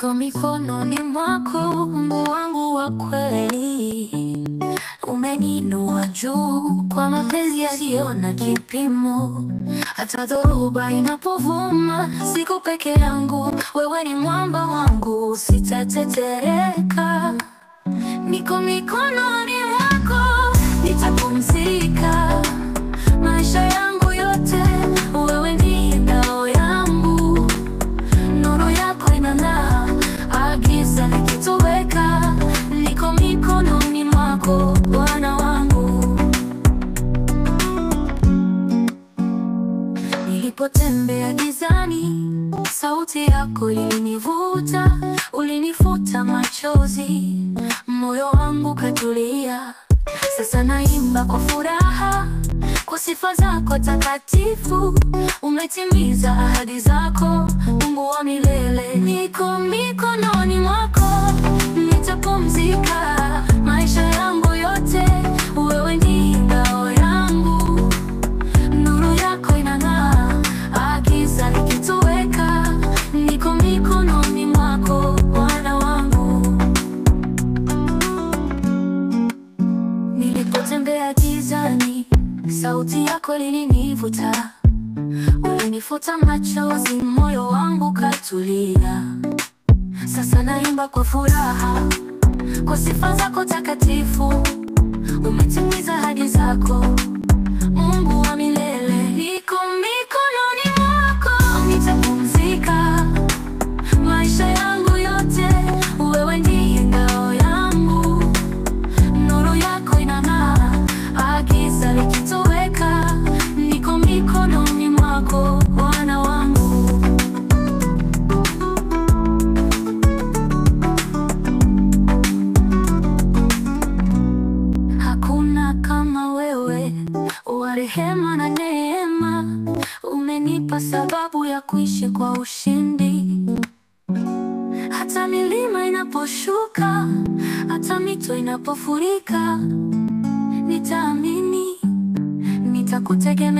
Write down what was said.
Niko mikononi mwako, Mungu wangu wa kweli. Umeniinua juu kwa mapenzi yasiyo na kipimo. Hata dhoruba inapovuma, siko peke yangu. Wewe ni mwamba wangu, sitatetereka. Niko mikononi mwako, nitapumzika maisha yangu yote. Wewe ni ngao yangu, nuru yako inang'aa, giza likitoweka. Niko mikononi mwako, Bwana wangu. Nilipotembea gizani, sauti yako ilinivuta, ulinifuta machozi, moyo wangu katulia. Sasa naimba kwa furaha, kwa sifa zako takatifu. Umetimiza ahadi zako, Mungu wa milele. Niko mikononi mwako, nitapumzika maisha yangu yote. Wewe ni ngao yangu, nuru yako inang'aa, giza likitoweka. Niko mikononi mwako, Bwana wangu. Nilipotembea gizani, sauti yako ilinivuta, ulinifuta machozi, moyo wangu katulia. Sasa naimba kwa furaha, kwa sifa zako takatifu. Umetimiza ahadi zako, Mungu wa milele. Niko mikononi mwako, nitapumzika maisha yangu yote. Wewe ndiye ngao yangu, nuru yako inang'aa, giza likitoweka. Niko mikononi mwako, Bwana wangu. Hakuna kama wewe, wa rehema na neema. Umenipa sababu ya kuishi kwa ushindi. Hata milima inaposhuka, hata mito inapofurika, nitaamini, nitakutegemea.